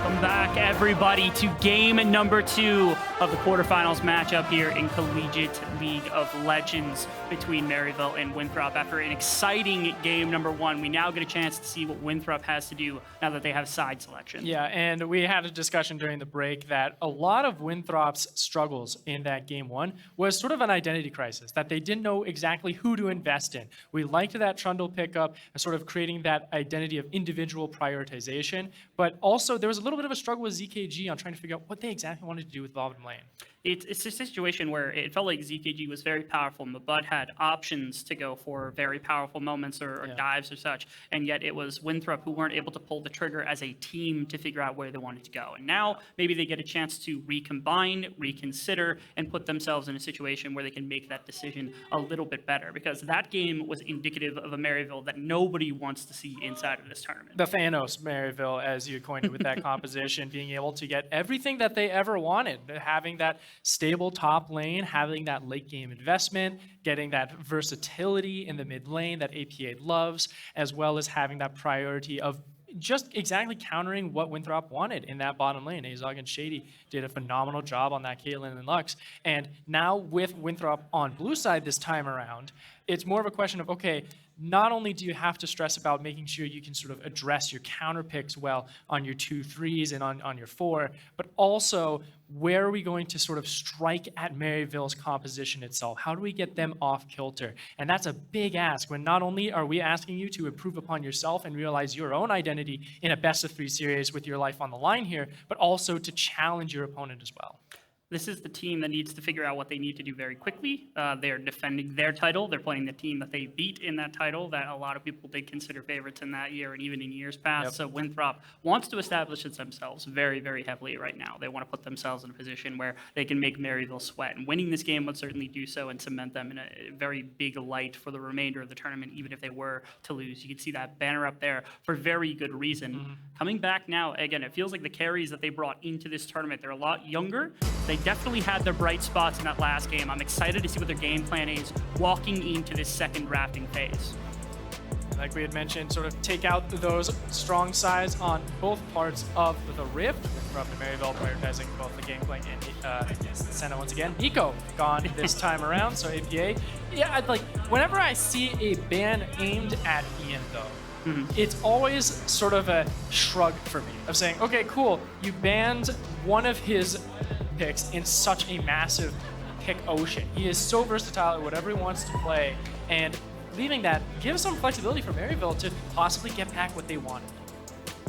Welcome back, everybody, to game number 2 of the quarterfinals matchup here in Collegiate League of Legends between Maryville and Winthrop. After an exciting game number 1, we now get a chance to see what Winthrop has to do now that they have side selection. Yeah, and we had a discussion during the break that a lot of Winthrop's struggles in that game 1 was sort of an identity crisis, that they didn't know exactly who to invest in. We liked that Trundle pickup, sort of creating that identity of individual prioritization, but also there was a little bit of a struggle with ZKG on trying to figure out what they exactly wanted to do with bottom lane. It's a situation where it felt like ZKG was very powerful. Mabud had options to go for very powerful moments or dives or such, and yet it was Winthrop who weren't able to pull the trigger as a team to figure out where they wanted to go. And now maybe they get a chance to recombine, reconsider, and put themselves in a situation where they can make that decision a little bit better, because that game was indicative of a Maryville that nobody wants to see inside of this tournament. The Thanos Maryville, as you coined it with that composition, being able to get everything that they ever wanted, having that stable top lane, having that late game investment, getting that versatility in the mid lane that APA loves, as well as having that priority of just exactly countering what Winthrop wanted in that bottom lane. Azog and Shady did a phenomenal job on that Caitlyn and Lux. And now with Winthrop on blue side this time around, it's more of a question of, okay, not only do you have to stress about making sure you can sort of address your counter picks well on your 2-3s and on your 4, but also where are we going to sort of strike at Maryville's composition itself? How do we get them off kilter? And that's a big ask when not only are we asking you to improve upon yourself and realize your own identity in a best-of-3 series with your life on the line here, but also to challenge your opponent as well. This is the team that needs to figure out what they need to do very quickly. They're defending their title. They're playing the team that they beat in that title that a lot of people did consider favorites in that year and even in years past. Yep. So Winthrop wants to establish themselves very, very heavily right now. They want to put themselves in a position where they can make Maryville sweat. And winning this game would certainly do so and cement them in a very big light for the remainder of the tournament, even if they were to lose. You can see that banner up there for very good reason. Mm-hmm. Coming back now, again, it feels like the carries that they brought into this tournament, they're a lot younger. They definitely had their bright spots in that last game. I'm excited to see what their game plan is walking into this second drafting phase. Like we had mentioned, sort of take out those strong sides on both parts of the Rift. From the Maryville prioritizing both the gameplay and Senna once again. Nico gone this time around, so APA. Yeah, I'd like, whenever I see a ban aimed at Ian though, it's always sort of a shrug for me of saying, okay, cool, you banned one of his picks in such a massive pick ocean. He is so versatile at whatever he wants to play, and leaving that gives some flexibility for Maryville to possibly get back what they wanted.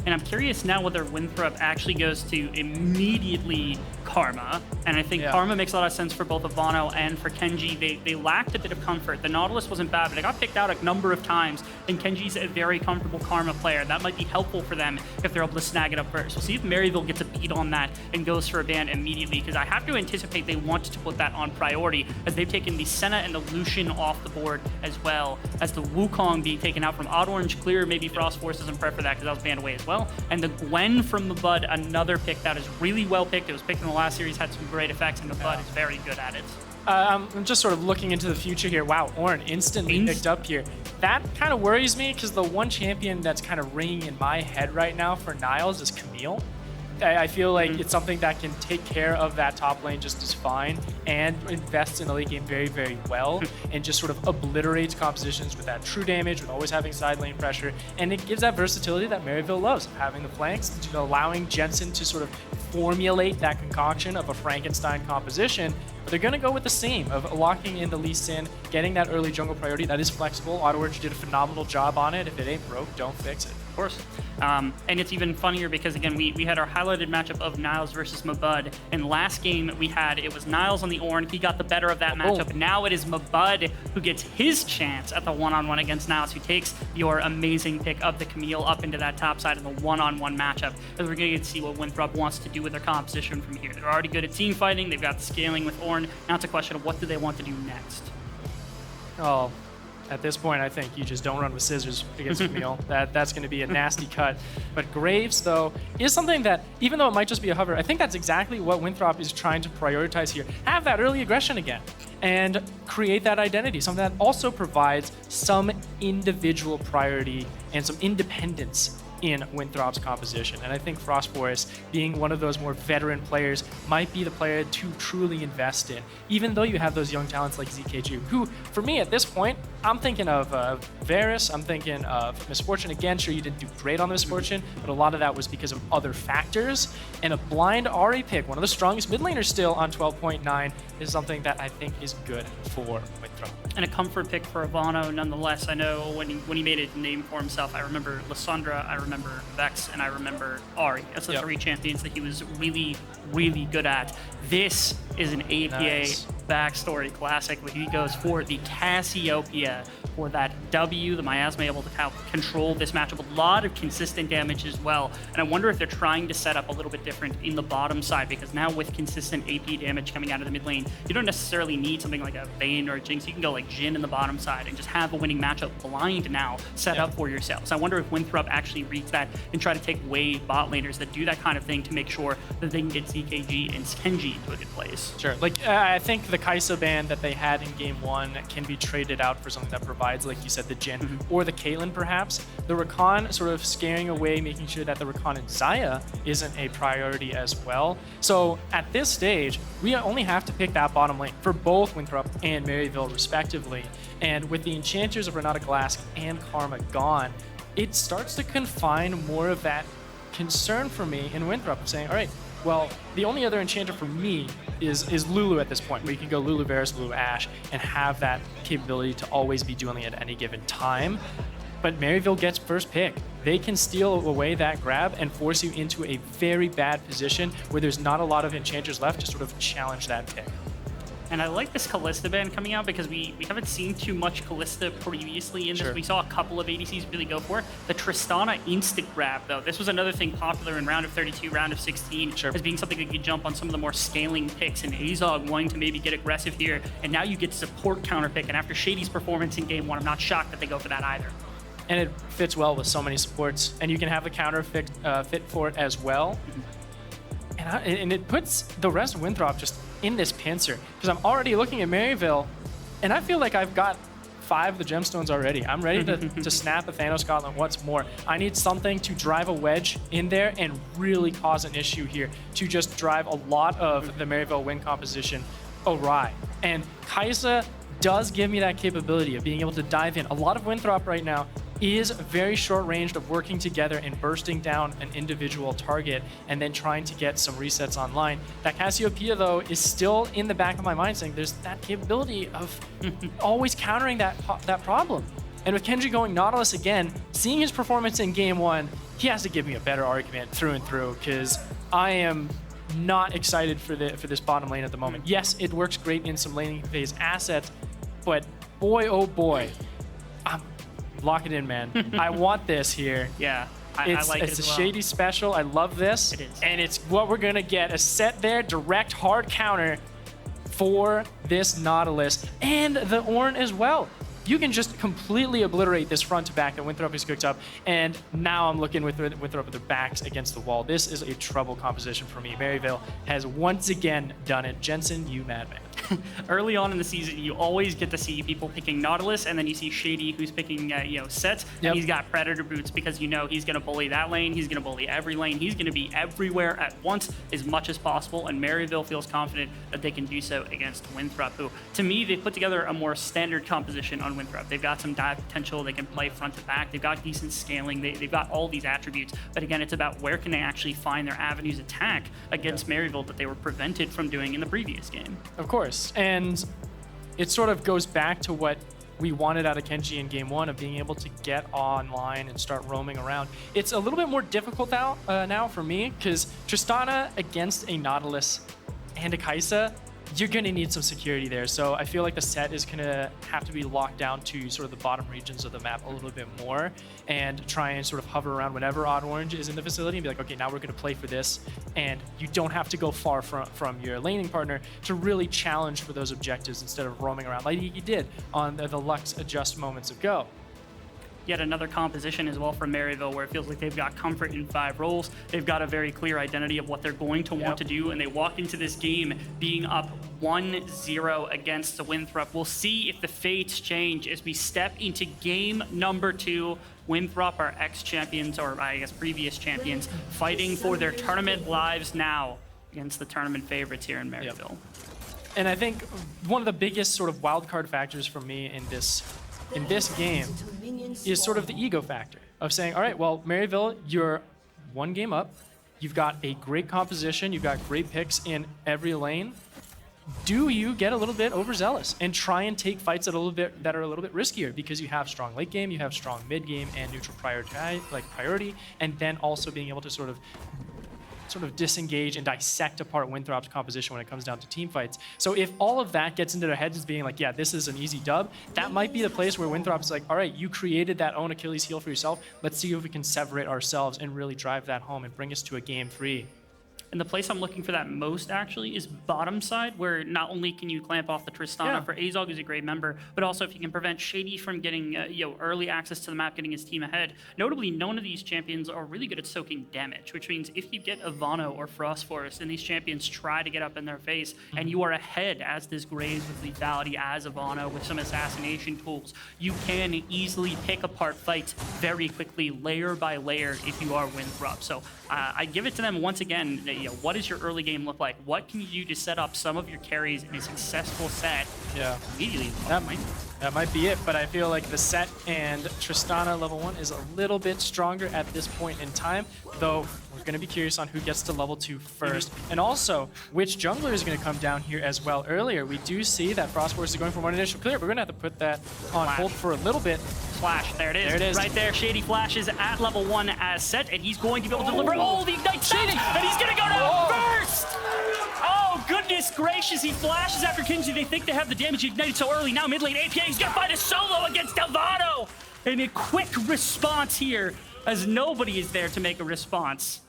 And I'm curious now whether Winthrop actually goes to immediately Karma. And I think Karma makes a lot of sense for both Ivano and for Kenji. They lacked a bit of comfort. The Nautilus wasn't bad, but they got picked out a number of times. And Kenji's a very comfortable Karma player. That might be helpful for them if they're able to snag it up first. We'll see if Maryville gets a beat on that and goes for a ban immediately, because I have to anticipate they want to put that on priority, as they've taken the Senna and the Lucian off the board, as well as the Wukong being taken out from Odd Orange Clear. Maybe Frost Force doesn't prep for that because that was banned away as well. And the Gwen from the Bud, another pick that is really well picked. It was picked in the last series, had some great effects, and the Bud is very good at it. I'm just sort of looking into the future here. Wow, Ornn instantly picked up here. That kind of worries me, because the one champion that's kind of ringing in my head right now for Niles is Camille. I feel like it's something that can take care of that top lane just as fine and invests in the late game very, very well, and just sort of obliterates compositions with that true damage, with always having side lane pressure, and it gives that versatility that Maryville loves, having the flanks, allowing Jensen to sort of formulate that concoction of a Frankenstein composition. But they're going to go with the same of locking in the Lee Sin, getting that early jungle priority that is flexible. Odd Orange did a phenomenal job on it. If it ain't broke, don't fix it. Of course. And it's even funnier because, again, we had our highlighted matchup of Niles versus Mabud. And last game it was Niles on the Ornn. He got the better of that matchup. Now it is Mabud who gets his chance at the one-on-one against Niles, who takes your amazing pick of the Camille up into that top side in the one-on-one matchup. As we're going to get to see what Winthrop wants to do with their composition from here. They're already good at team fighting. They've got the scaling with Ornn. Now it's a question of what do they want to do next. Oh, at this point, I think you just don't run with scissors against Camille. That's going to be a nasty cut. But Graves, though, is something that, even though it might just be a hover, I think that's exactly what Winthrop is trying to prioritize here. Have that early aggression again and create that identity, something that also provides some individual priority and some independence in Winthrop's composition. And I think Frostboreas, being one of those more veteran players, might be the player to truly invest in, even though you have those young talents like ZKG, who, for me at this point, I'm thinking of Varus, I'm thinking of Misfortune. Again, sure, you didn't do great on the Misfortune, but a lot of that was because of other factors. And a blind Ahri pick, one of the strongest mid laners still on 12.9, is something that I think is good for Winthrop. And a comfort pick for Ivano, nonetheless. I know when he made a name for himself, I remember Lissandra, I remember Vex, and I remember Ahri. That's the three champions that he was really, really good at. This is an APA backstory classic where he goes for the Cassiopeia for that W. The Miasma able to control this matchup. A lot of consistent damage as well. And I wonder if they're trying to set up a little bit different in the bottom side, because now with consistent AP damage coming out of the mid lane, you don't necessarily need something like a Vayne or a Jinx. You can go like Jhin in the bottom side and just have a winning matchup blind now set up for yourselves. I wonder if Winthrop actually reads that and try to take away bot laners that do that kind of thing to make sure that they can get ZKG and Kenji into a good place. Sure. Like, I think the Kai'Sa ban that they had in game 1 can be traded out for something that provides, like you said, the Jhin or the Caitlyn perhaps. The Rakan sort of scaring away, making sure that the Rakan and Xayah isn't a priority as well. So at this stage, we only have to pick that bottom lane for both Winthrop and Maryville respectively. And with the enchanters of Renata Glask and Karma gone, it starts to confine more of that concern for me in Winthrop, saying, all right, well, the only other enchanter for me is Lulu at this point, where you can go Lulu Varus, Lulu Ashe, and have that capability to always be dueling at any given time. But Maryville gets first pick. They can steal away that grab and force you into a very bad position where there's not a lot of enchanters left to sort of challenge that pick. And I like this Kalista ban coming out because we haven't seen too much Kalista previously in this. We saw a couple of ADCs really go for it. The Tristana instant grab, though, this was another thing popular in round of 32, round of 16, as being something that could jump on some of the more scaling picks, and Azog wanting to maybe get aggressive here. And now you get support counter pick, and after Shady's performance in game 1, I'm not shocked that they go for that either. And it fits well with so many supports, and you can have the counter fit for it as well. And it puts the rest of Winthrop just in this pincer, because I'm already looking at Maryville, and I feel like I've got 5 of the gemstones already. I'm ready to snap a Thanos Gauntlet. What's more, I need something to drive a wedge in there and really cause an issue here, to just drive a lot of the Maryville win composition awry. And Kai'Sa does give me that capability of being able to dive in. A lot of Winthrop right now is very short-ranged of working together and bursting down an individual target and then trying to get some resets online. That Cassiopeia, though, is still in the back of my mind, saying there's that capability of always countering that problem. And with Kenji going Nautilus again, seeing his performance in game 1, he has to give me a better argument through and through, because I am not excited for this bottom lane at the moment. Yes, it works great in some laning phase assets, but boy, oh boy, lock it in, man. I want this here. Yeah, I like it as well. It's a Shady special. I love this. It is. And it's what we're going to get. A set there, direct hard counter for this Nautilus. And the Ornn as well. You can just completely obliterate this front to back that Winthrop has cooked up. And now I'm looking with Winthrop with their backs against the wall. This is a trouble composition for me. Maryville has once again done it. Jensen, you madman. Early on in the season, you always get to see people picking Nautilus, and then you see Shady who's picking sets, and he's got Predator boots, because he's going to bully that lane, he's going to bully every lane, he's going to be everywhere at once as much as possible, and Maryville feels confident that they can do so against Winthrop, who, to me, they've put together a more standard composition on Winthrop. They've got some dive potential, they can play front to back, they've got decent scaling, they've got all these attributes, but again, it's about where can they actually find their avenues attack against Maryville that they were prevented from doing in the previous game. Of course. And it sort of goes back to what we wanted out of Kenji in game 1, of being able to get online and start roaming around. It's a little bit more difficult now for me, because Tristana against a Nautilus and a Kai'Sa, you're going to need some security there. So I feel like the set is going to have to be locked down to sort of the bottom regions of the map a little bit more, and try and sort of hover around whenever Odd Orange is in the facility and be like, okay, now we're going to play for this. And you don't have to go far from your laning partner to really challenge for those objectives instead of roaming around like you did on the Lux Adjust moments ago. yet another composition as well from Maryville, where it feels like they've got comfort in 5 roles. They've got a very clear identity of what they're going to want to do, and they walk into this game being up 1-0 against the Winthrop. We'll see if the fates change as we step into game number 2. Winthrop are ex-champions, or I guess previous champions, fighting for their tournament lives now against the tournament favorites here in Maryville. And I think one of the biggest sort of wildcard factors for me in this game is sort of the ego factor of saying, all right, well, Maryville, you're 1 game up. You've got a great composition. You've got great picks in every lane. Do you get a little bit overzealous and try and take fights that are a little bit riskier because you have strong late game, you have strong mid game and neutral priority, and then also being able to sort of disengage and dissect apart Winthrop's composition when it comes down to team fights. So if all of that gets into their heads as being like, yeah, this is an easy dub, that might be the place where Winthrop's like, all right, you created that own Achilles heel for yourself. Let's see if we can sever it ourselves and really drive that home and bring us to a game 3. And the place I'm looking for that most, actually, is bottom side, where not only can you clamp off the Tristana for Azog, who's a great member, but also if you can prevent Shady from getting early access to the map, getting his team ahead. Notably, none of these champions are really good at soaking damage, which means if you get Ivano or Frost Forest, and these champions try to get up in their face, and you are ahead as this Graves with lethality, as Ivano with some assassination tools, you can easily pick apart fights very quickly, layer by layer, if you are Winthrop. So I give it to them once again. What does your early game look like? What can you do to set up some of your carries in a successful set? Immediately. That might be it, but I feel like the set and Tristana level 1 is a little bit stronger at this point in time, though we're going to be curious on who gets to level 2 first. And also, which jungler is going to come down here as well. Earlier, we do see that Frost Force is going for 1 initial clear, but we're going to have to put that on hold for a little bit. Flash, there it is. There it is. Right there, Shady flashes at level 1 as set, and he's going to be able to deliver all the Ignite Shady, and he's going to go down first! Oh, goodness gracious, he flashes after Kenji. They think they have the damage ignited so early. Now mid lane APA, he's going to find a solo against Delvado! And a quick response here, as nobody is there to make a response.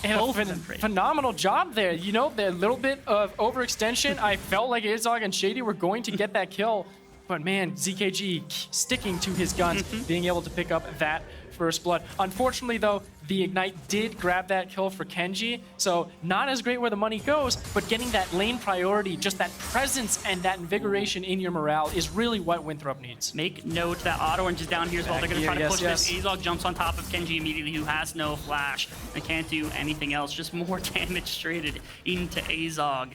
And a phenomenal job there. You know, the little bit of overextension, I felt like Azog and Shady were going to get that kill. But man, ZKG sticking to his guns, being able to pick up that first blood. Unfortunately, though, the Ignite did grab that kill for Kenji, so not as great where the money goes, but getting that lane priority, just that presence and that invigoration in your morale is really what Winthrop needs. Make note that Auto Orange is down here as well. They're going to try to push this. Azog jumps on top of Kenji immediately, who has no flash and can't do anything else. Just more damage traded into Azog.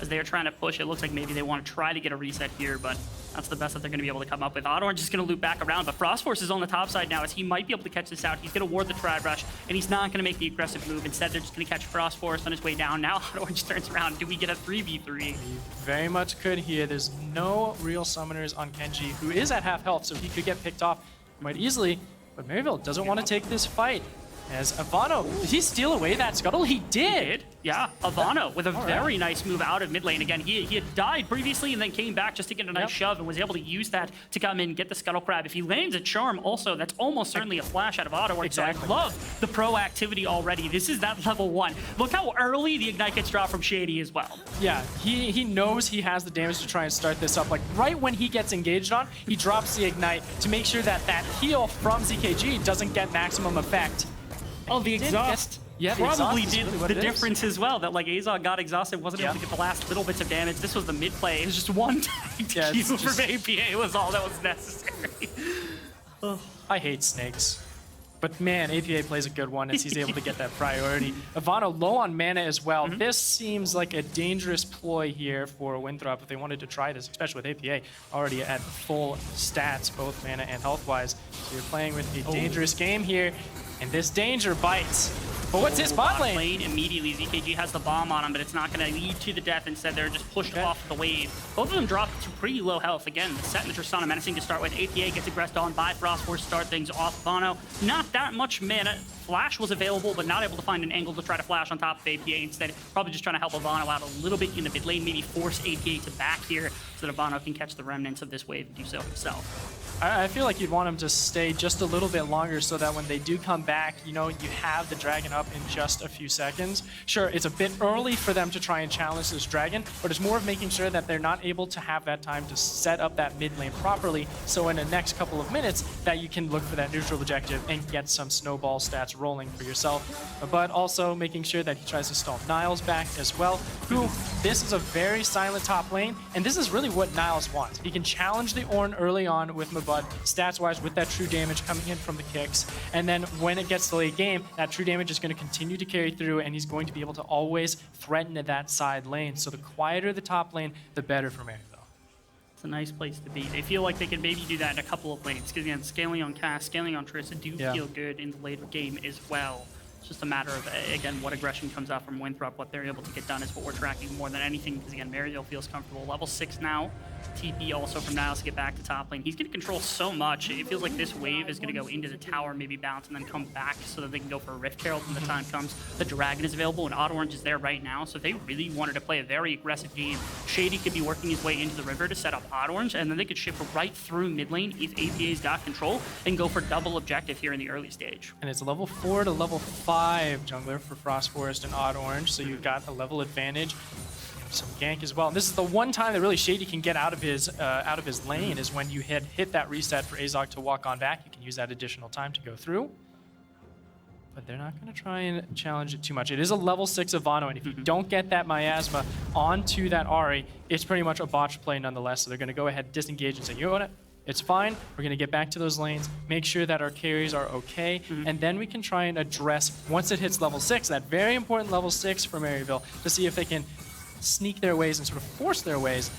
As they are trying to push, it looks like maybe they want to try to get a reset here, but that's the best that they're going to be able to come up with. Auto Orange is going to loop back around, but Frost Force is on the top side now, as he might be able to catch this out. He's going to ward the Trad Rush, and he's not going to make the aggressive move. Instead, they're just going to catch Frost Force on his way down. Now Auto Orange turns around. Do we get a 3v3? We very much could here. There's no real summoners on Kenji, who is at half health, so he could get picked off quite easily. But Maryville doesn't want to take this fight. As Ivano, did he steal away that scuttle? He did! Yeah, Ivano with a very nice move out of mid lane. Again, he had died previously and then came back just to get a nice shove and was able to use that to come in, get the Scuttle Crab. If he lands a Charm also, that's almost certainly a flash out of Auto. Exactly. So I love the proactivity already. This is that level 1. Look how early the Ignite gets dropped from Shady as well. Yeah, he knows he has the damage to try and start this up. Like, right when he gets engaged on, he drops the Ignite to make sure that that heal from ZKG doesn't get maximum effect. Oh, the exhaust probably did the difference as well. That like Azog got exhausted, wasn't able to get the last little bits of damage. This was the mid play. It was just one Q from APA was all that was necessary. I hate snakes. But man, APA plays a good one as he's able to get that priority. Ivano low on mana as well. This seems like a dangerous ploy here for Winthrop if they wanted to try this, especially with APA already at full stats, both mana and health-wise. So you're playing with a dangerous game here. And this danger bites. But what's his bot lane? Immediately, ZKG has the bomb on him, but it's not going to lead to the death. Instead, they're just pushed off the wave. Both of them drop to pretty low health. Again, the set and the Tristana menacing to start with. APA gets aggressed on by Frost Force, start things off. Vano, not that much mana. Flash was available, but not able to find an angle to try to flash on top of APA. Instead, probably just trying to help Ivano out a little bit in the mid lane, maybe force APA to back here so that Ivano can catch the remnants of this wave and do so himself. I feel like you'd want them to stay just a little bit longer so that when they do come back, you know, you have the dragon up in just a few seconds. Sure, it's a bit early for them to try and challenge this dragon, but it's more of making sure that they're not able to have that time to set up that mid lane properly, so in the next couple of minutes that you can look for that neutral objective and get some snowball stats rolling for yourself. But also making sure that he tries to stall Niles back as well, who, this is a very silent top lane, and this is really what Niles wants. He can challenge the Ornn early on with Mabud, stats-wise with that true damage coming in from the kicks, and then when it gets to late game, that true damage is going to continue to carry through, and he's going to be able to always threaten that side lane. So the quieter the top lane, the better for Maryville. It's a nice place to be. They feel like they can maybe do that in a couple of lanes, because again, scaling on Cass, scaling on Trista do feel good in the later game as well. It's just a matter of, again, what aggression comes out from Winthrop, what they're able to get done is what we're tracking more than anything, because again, Maryville feels comfortable. Level 6 now. TP also from Niles to get back to top lane. He's going to control so much. It feels like this wave is going to go into the tower, maybe bounce, and then come back so that they can go for a Rift Herald when the time comes. The Dragon is available, and Odd Orange is there right now, so if they really wanted to play a very aggressive game, Shady could be working his way into the river to set up Odd Orange, and then they could shift right through mid lane if APA's got control and go for double objective here in the early stage. And it's level 4 to level 5 jungler for Frost Forest and Odd Orange, so you've got a level advantage. Some gank as well. And this is the one time that really Shady can get out of his lane is when you hit that reset for Azog to walk on back. You can use that additional time to go through. But they're not going to try and challenge it too much. It is a level 6 Ivano, and if you don't get that Miasma onto that Ahri, it's pretty much a botched play nonetheless. So they're going to go ahead, disengage, and say, you know what? It's fine. We're going to get back to those lanes, make sure that our carries are okay, and then we can try and address, once it hits level 6, that very important level 6 for Maryville, to see if they can sneak their ways and sort of force their ways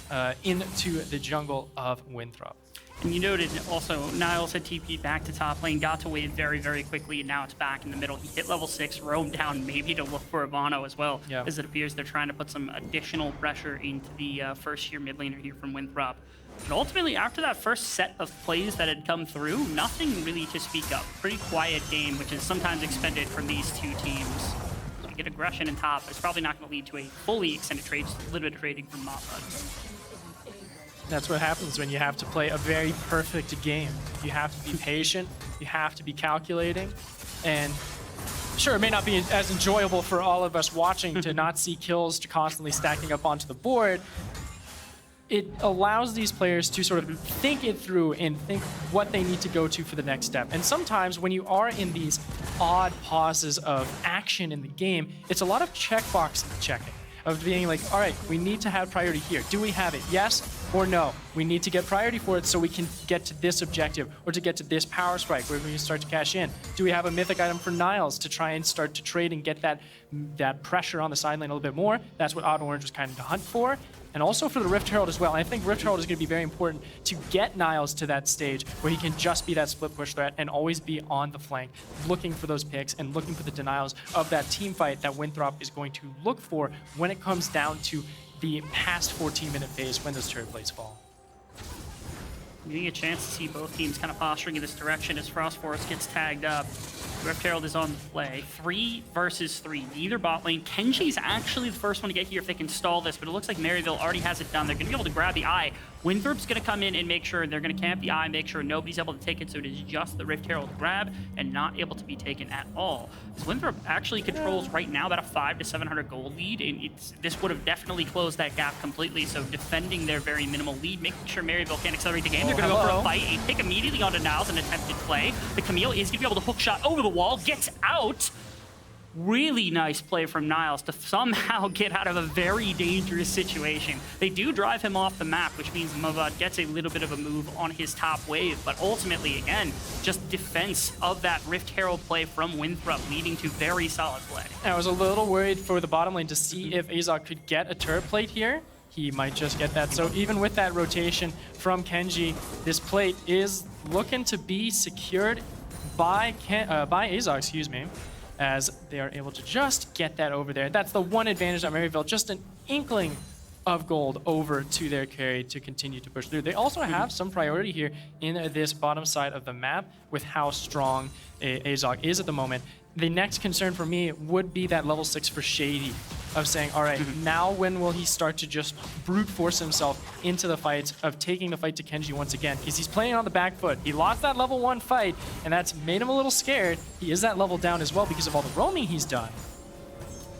into the jungle of Winthrop. And you noted also, Niles had TP back to top lane, got to wave very, very quickly, and now it's back in the middle. He hit level 6, roamed down maybe to look for Ivano as well, as it appears they're trying to put some additional pressure into the first-year mid laner here from Winthrop. But ultimately, after that first set of plays that had come through, nothing really to speak of. Pretty quiet game, which is sometimes expected from these two teams. Get aggression in top. It's probably not going to lead to a fully extended trade, just a little bit of trading from Mopud. That's what happens when you have to play a very perfect game. You have to be patient, you have to be calculating, and sure, it may not be as enjoyable for all of us watching to not see kills to constantly stacking up onto the board. It allows these players to sort of think it through and think what they need to go to for the next step. And sometimes when you are in these odd pauses of action in the game, it's a lot of checkbox checking, of being like, all right, we need to have priority here. Do we have it? Yes or no? We need to get priority for it so we can get to this objective or to get to this power strike where we can start to cash in. Do we have a mythic item for Niles to try and start to trade and get that pressure on the side lane a little bit more? That's what Odd Orange was kind of to hunt for. And also for the Rift Herald as well. And I think Rift Herald is going to be very important to get Niles to that stage where he can just be that split push threat and always be on the flank, looking for those picks and looking for the denials of that team fight that Winthrop is going to look for when it comes down to the past 14-minute phase when those turret plates fall. Getting a chance to see both teams kind of posturing in this direction as Frost Forest gets tagged up. Rift Herald is on the play. 3 versus 3. Neither bot lane. Kenji's actually the first one to get here if they can stall this, but it looks like Maryville already has it done. They're going to be able to grab the eye. Winthrop's going to come in and make sure they're going to camp the eye, make sure nobody's able to take it, so it is just the Rift Herald grab and not able to be taken at all. As Winthrop actually controls right now about a 500 to 700 gold lead, and this would have definitely closed that gap completely, so defending their very minimal lead, making sure Maryville can't accelerate the game. They're going to go for a fight, a pick immediately onto Niles, an attempted play. The Camille is going to be able to hook shot over the wall, gets out. Really nice play from Niles to somehow get out of a very dangerous situation. They do drive him off the map, which means Mavad gets a little bit of a move on his top wave, but ultimately, again, just defense of that Rift Herald play from Winthrop, leading to very solid play. I was a little worried for the bottom lane to see if Azog could get a turret plate here. He might just get that. So even with that rotation from Kenji, this plate is looking to be secured by Azog, excuse me, as they are able to just get that over there. That's the one advantage of Maryville, just an inkling of gold over to their carry to continue to push through. They also have some priority here in this bottom side of the map with how strong Azog is at the moment. the next concern for me would be that level 6 for Shady, of saying, all right, now when will he start to just brute force himself into the fights, of taking the fight to Kenji once again? Because he's playing on the back foot. He lost that level 1 fight, and that's made him a little scared. He is that level down as well because of all the roaming he's done.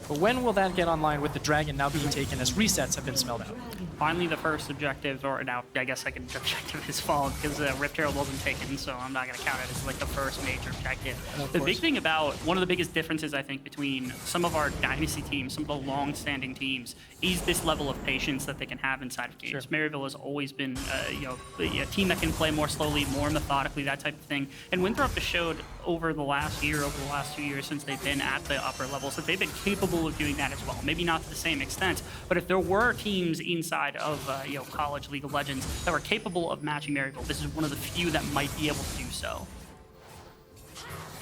But when will that get online with the Dragon now being taken as resets have been smelled out? Finally, the first objective, or now I guess second objective is fallen because Rift Herald wasn't taken, so I'm not going to count it as like the first major objective. The big thing about, one of the biggest differences I think between some of our dynasty teams, some of the long-standing teams, is this level of patience that they can have inside of games. Sure. Maryville has always been a team that can play more slowly, more methodically, that type of thing. And Winthrop has showed over the last year, over the last 2 years since they've been at the upper levels, that they've been capable of doing that as well. Maybe not to the same extent, but if there were teams inside of college League of Legends that were capable of matching Maryville, this is one of the few that might be able to do so.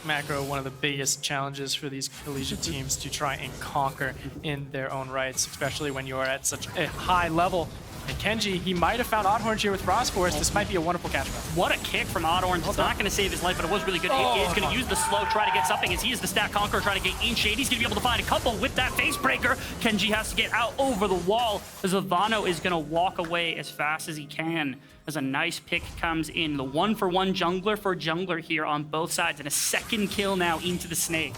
Macro, one of the biggest challenges for these collegiate teams to try and conquer in their own rights, especially when you are at such a high level. And Kenji, he might have found Oddhorn here with Frost Force. This might be a wonderful catch. What a kick from Oddhorn. It's not going to save his life, but it was really good. He is going to use the slow, try to get something, as he is the stat conqueror, trying to get in shade. He's going to be able to find a couple with that face breaker. Kenji has to get out over the wall, as Ivano is going to walk away as fast as he can, as a nice pick comes in. The 1-for-1 jungler for jungler here on both sides, and a second kill now into the snake.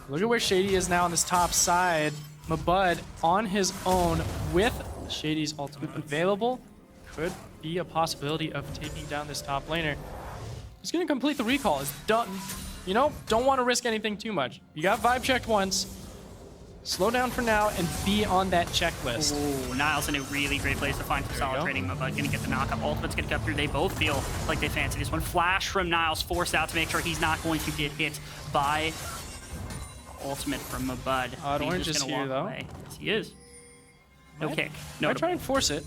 Look at where Shady is now on this top side. Mabud on his own with Shady's ultimate available. Could be a possibility of taking down this top laner. He's going to complete the recall. It's done. You know, don't want to risk anything too much. You got vibe checked once. Slow down for now and be on that checklist. Ooh, Niles in a really great place to find some solid trading. Mabud going to get the knockup. Ultimate's going to come through. They both feel like they fancy this one. Flash from Niles forced out to make sure he's not going to get hit by ultimate from Mabud. Orange is here, though. Away. Yes, he is. No kick. No. Try and force it.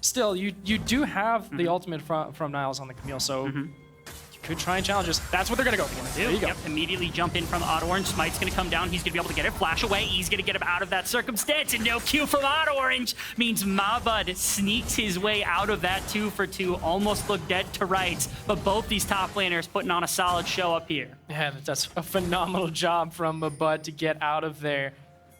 Still, you do have the ultimate from Niles on the Camille, so you could try and challenge us. That's what they're going to go for. There you go. Yep, immediately jump in from Orange. Smite's going to come down. He's going to be able to get it. Flash away. He's going to get him out of that circumstance. And no Q from Orange means Mabud sneaks his way out of that 2-for-2. Almost looked dead to rights. But both these top laners putting on a solid show up here. Yeah, that's a phenomenal job from Mabud to get out of there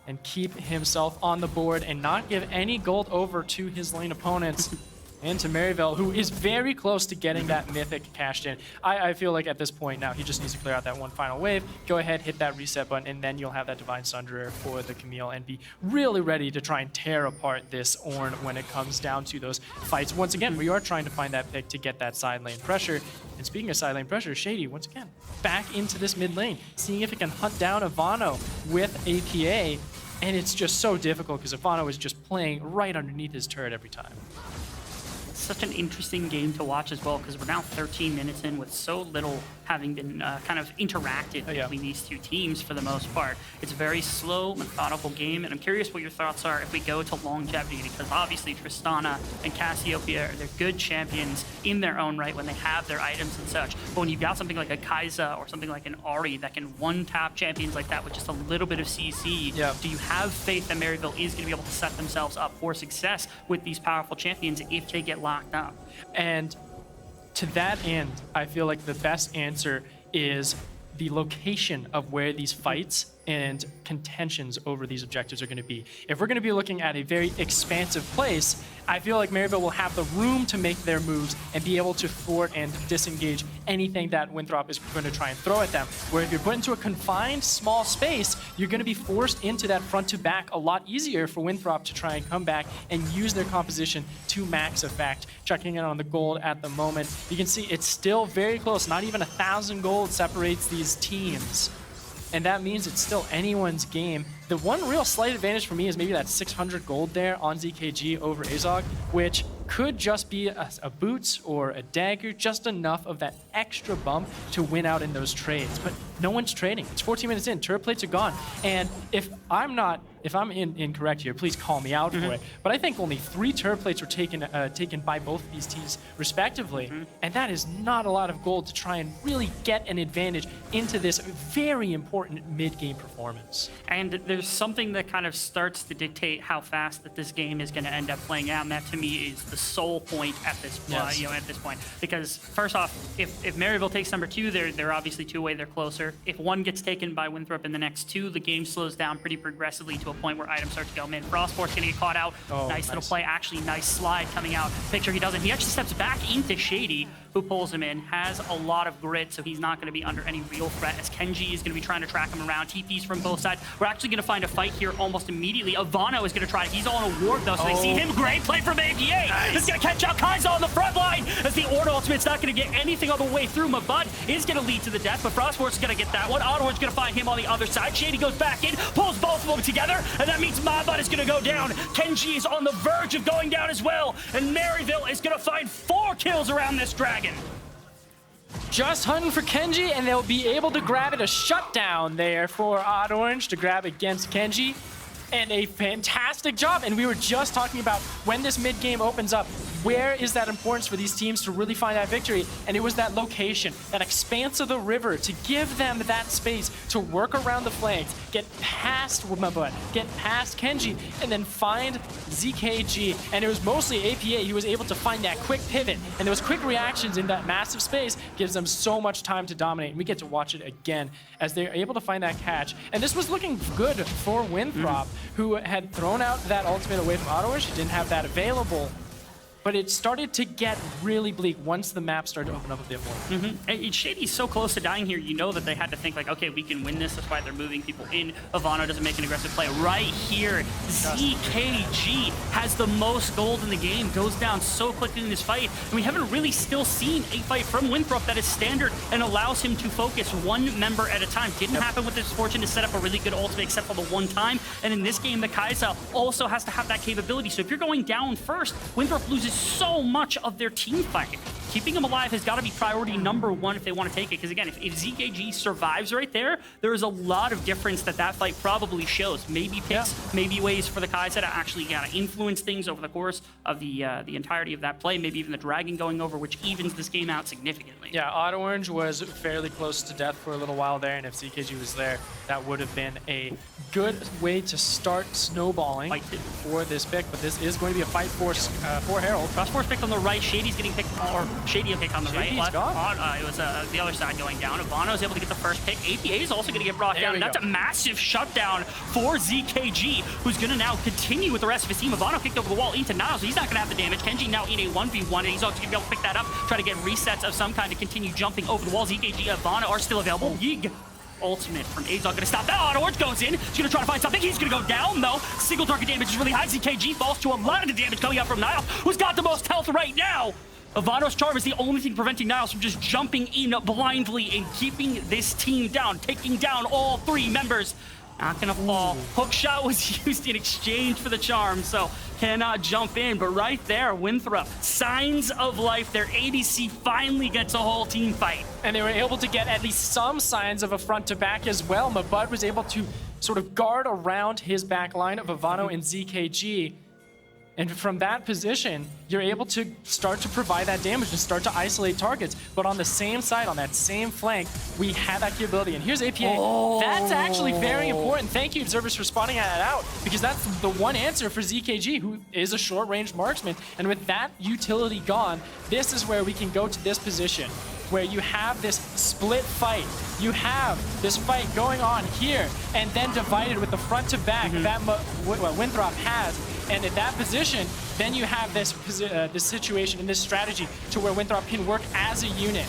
and keep himself on the board and not give any gold over to his lane opponents. And to Maryville, who is very close to getting that mythic cashed in. I feel like at this point now, he just needs to clear out that one final wave, go ahead, hit that reset button, and then you'll have that Divine Sunderer for the Camille and be really ready to try and tear apart this Ornn when it comes down to those fights. Once again, we are trying to find that pick to get that side lane pressure. And speaking of side lane pressure, Shady, once again, back into this mid lane, seeing if it can hunt down Ivano with APA. And it's just so difficult because Ivano is just playing right underneath his turret every time. Such an interesting game to watch as well, because we're now 13 minutes in with so little having been kind of interacted between these two teams for the most part. It's a very slow, methodical game, and I'm curious what your thoughts are if we go to longevity, because obviously Tristana and Cassiopeia, they're good champions in their own right when they have their items and such. But when you've got something like a Kai'Sa or something like an Ahri that can one-tap champions like that with just a little bit of CC, do you have faith that Maryville is going to be able to set themselves up for success with these powerful champions if they get locked up? And to that end, I feel like the best answer is the location of where these fights and contentions over these objectives are going to be. If we're going to be looking at a very expansive place, I feel like Maryville will have the room to make their moves and be able to thwart and disengage anything that Winthrop is going to try and throw at them. Where if you're put into a confined small space, you're going to be forced into that front to back a lot easier for Winthrop to try and come back and use their composition to max effect. Checking in on the gold at the moment, you can see it's still very close. Not even 1,000 gold separates these teams. And that means it's still anyone's game. The one real slight advantage for me is maybe that 600 gold there on ZKG over Azog, which could just be a boots or a dagger, just enough of that extra bump to win out in those trades. But no one's trading. It's 14 minutes in, turret plates are gone. And if if I'm incorrect here, please call me out for it. But I think only 3 turret plates were taken by both of these teams respectively, and that is not a lot of gold to try and really get an advantage into this very important mid-game performance. And there's something that kind of starts to dictate how fast that this game is going to end up playing out, and that to me is the sole point at this at this point. Because first off, if Maryville takes number 2, they're obviously 2-way, they're closer. If 1 gets taken by Winthrop in the next 2, the game slows down pretty progressively to a point where items start to go mid. Frostforce gonna get caught out. Nice little play, actually nice slide coming out. Picture he doesn't. He actually steps back into Shady, who pulls him in, has a lot of grit, so he's not gonna be under any real threat as Kenji is gonna be trying to track him around. TPs from both sides. We're actually gonna find a fight here almost immediately. Ivano is gonna try it. He's on a ward though, so they see him. Great play from APA. Nice. He's gonna catch out Kai'Sa on the front line as the Order Ultimate's not gonna get anything on the way through. Mabud is gonna lead to the death, but Frostforce is gonna get that one. Ottawa's gonna find him on the other side. Shady goes back in, pulls both of them together, and that means Mabud is gonna go down. Kenji is on the verge of going down as well, and Maryville is gonna find 4 kills around this dragon. Just hunting for Kenji, and they'll be able to grab it. A shutdown there for Odd Orange to grab against Kenji. And a fantastic job. And we were just talking about when this mid game opens up, where is that importance for these teams to really find that victory? And it was that location, that expanse of the river, to give them that space to work around the flanks, get past Mabud, get past Kenji, and then find ZKG. And it was mostly APA. He was able to find that quick pivot. And those quick reactions in that massive space gives them so much time to dominate. And we get to watch it again as they're able to find that catch. And this was looking good for Winthrop, who had thrown out that ultimate away from Ottawa. She didn't have that available. But it started to get really bleak once the map started to open up a bit more. And Shady's so close to dying here, you know that they had to think like, okay, we can win this. That's why they're moving people in. Ivano doesn't make an aggressive play. Right here, ZKG has the most gold in the game, goes down so quickly in this fight. And we haven't really still seen a fight from Winthrop that is standard and allows him to focus 1 member at a time. Didn't happen with his fortune to set up a really good ultimate except for the 1 time. And in this game, the Kai'Sa also has to have that capability. So if you're going down first, Winthrop loses so much of their team fight. Keeping him alive has got to be priority number 1 if they want to take it. Because again, if ZKG survives right there, there is a lot of difference that fight probably shows. Maybe picks, maybe ways for the Kai'Sa to actually kind of influence things over the course of the entirety of that play. Maybe even the Dragon going over, which evens this game out significantly. Yeah, Odd Orange was fairly close to death for a little while there, and if ZKG was there, that would have been a good way to start snowballing for this pick. But this is going to be a fight for Herald. Frostforce picked on the right. Shady's getting picked, or Shady picked on the right. Shady's gone. It was the other side going down. Ivano is able to get the first pick. APA is also going to get brought down. And that's a massive shutdown for ZKG, who's going to now continue with the rest of his team. Ivano kicked over the wall into Niles, so he's not going to have the damage. Kenji now in a 1v1, and he's also going to be able to pick that up, try to get resets of some kind to continue jumping over the wall. ZKG, Ivano are still available. Yig. Ultimate from Azog gonna stop that. Odd Orange goes in. He's gonna try to find something. He's gonna go down though. Single target damage is really high. ZKG falls to a lot of the damage coming out from Niles, who's got the most health right now. Ivano's charm is the only thing preventing Niles from just jumping in blindly and keeping this team down, taking down all 3 members. Not gonna fall. Hook shot was used in exchange for the charm, so cannot jump in. But right there, Winthrop, signs of life. Their ADC finally gets a whole team fight. And they were able to get at least some signs of a front to back as well. Mabud was able to sort of guard around his back line of Ivano and ZKG. And from that position, you're able to start to provide that damage and start to isolate targets. But on the same side, on that same flank, we had that capability. And here's APA. That's actually very important. Thank you, Observers, for spotting that out, because that's the one answer for ZKG, who is a short-range marksman. And with that utility gone, this is where we can go to this position, where you have this split fight. You have this fight going on here, and then divided with the front to back that Winthrop has. And at that position, then you have this situation and this strategy to where Winthrop can work as a unit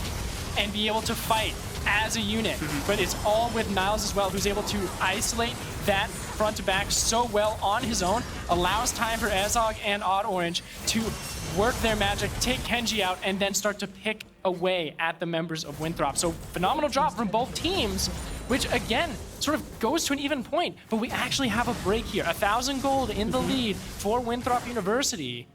and be able to fight as a unit. But it's all with Niles as well, who's able to isolate that front to back so well on his own, allows time for Azog and Odd Orange to work their magic, take Kenji out, and then start to pick away at the members of Winthrop. So phenomenal job from both teams, which again, sort of goes to an even point. But we actually have a break here. 1,000 gold in the lead for Winthrop University.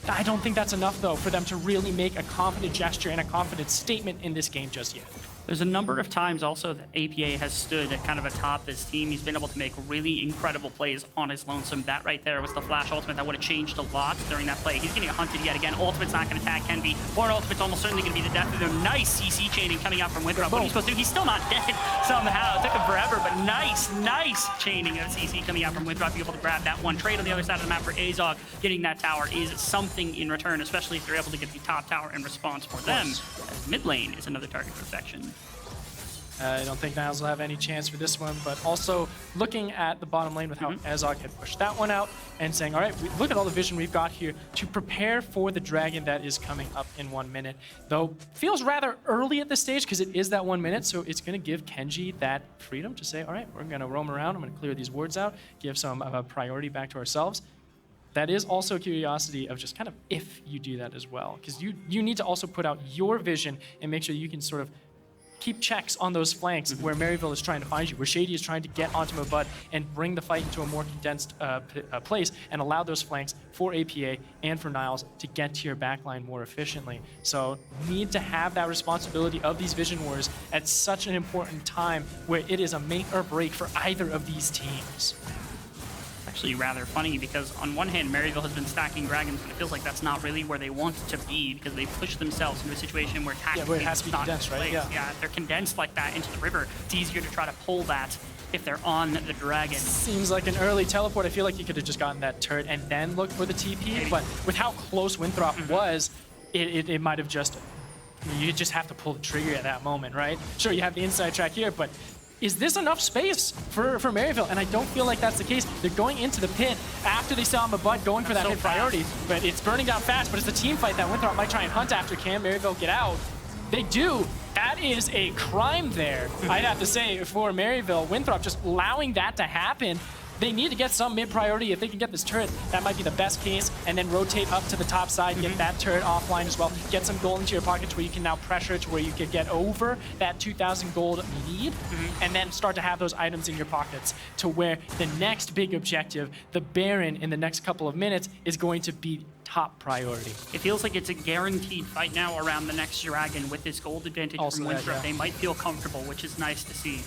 I don't think that's enough, though, for them to really make a confident gesture and a confident statement in this game just yet. There's a number of times also that APA has stood at kind of atop this team. He's been able to make really incredible plays on his lonesome. That right there was the flash ultimate that would have changed a lot during that play. He's getting hunted yet again. Ultimate's not going to tag Kenby. Or ultimate's almost certainly going to be the death of them. Nice CC chaining coming out from Winthrop. What are you supposed to do? He's still not dead somehow. It took him forever, but nice chaining of CC coming out from Winthrop. Be able to grab that one trade on the other side of the map for Azog. Getting that tower is something in return, especially if they're able to get the top tower in response for them. As mid lane is another target perfection. I don't think Niles will have any chance for this one, but also looking at the bottom lane with how Azog had pushed that one out and saying, all right, look at all the vision we've got here to prepare for the dragon that is coming up in 1 minute. Though feels rather early at this stage because it is that 1 minute, so it's going to give Kenji that freedom to say, all right, we're going to roam around, I'm going to clear these wards out, give some priority back to ourselves. That is also a curiosity of just kind of if you do that as well, because you need to also put out your vision and make sure you can sort of keep checks on those flanks where Maryville is trying to find you, where Shady is trying to get onto Mabud and bring the fight into a more condensed place and allow those flanks for APA and for Niles to get to your backline more efficiently. So need to have that responsibility of these vision wars at such an important time where it is a make or break for either of these teams. Actually rather funny because on one hand Maryville has been stacking dragons, but it feels like that's not really where they want to be because they push themselves into a situation where tactically where it has to be not condensed, right? Yeah, they're condensed like that into the river. It's easier to try to pull that if they're on the dragon. Seems like an early teleport. I feel like you could have just gotten that turret and then looked for the TP, Maybe. but with how close Winthrop was, it might have just, you just have to pull the trigger at that moment, right? Sure, you have the inside track here, but is this enough space for Maryville? And I don't feel like that's the case. They're going into the pit after they saw Mabud going for that hit priority, but it's burning down fast, but it's a team fight that Winthrop might try and hunt after. Can Maryville get out? They do. That is a crime there, I'd have to say, for Maryville. Winthrop just allowing that to happen. They need to get some mid-priority. If they can get this turret, that might be the best case, and then rotate up to the top side, get that turret offline as well, get some gold into your pockets where you can now pressure to where you can get over that 2,000 gold lead, and then start to have those items in your pockets to where the next big objective, the Baron, in the next couple of minutes, is going to be top priority. It feels like it's a guaranteed fight now around the next dragon with this gold advantage Also from Winthrop. They might feel comfortable, which is nice to see.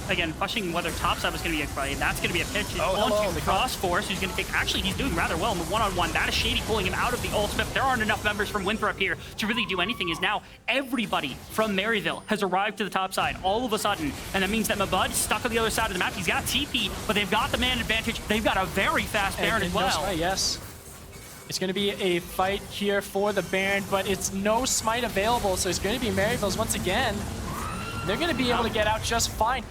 Again, pushing whether topside was going to be a play. That's going to be a pitch. Onto Cross Force, who's going to take... Actually, he's doing rather well in the one-on-one. That is Shady pulling him out of the ultimate. There aren't enough members from Winthrop here to really do anything, as now everybody from Maryville has arrived to the top side all of a sudden. And that means that Mabud's stuck on the other side of the map. He's got TP, but they've got the man advantage. They've got a very fast Baron as well. Yes. It's going to be a fight here for the Baron, but it's no smite available, so it's going to be Maryville's once again. They're going to be able to get out just fine.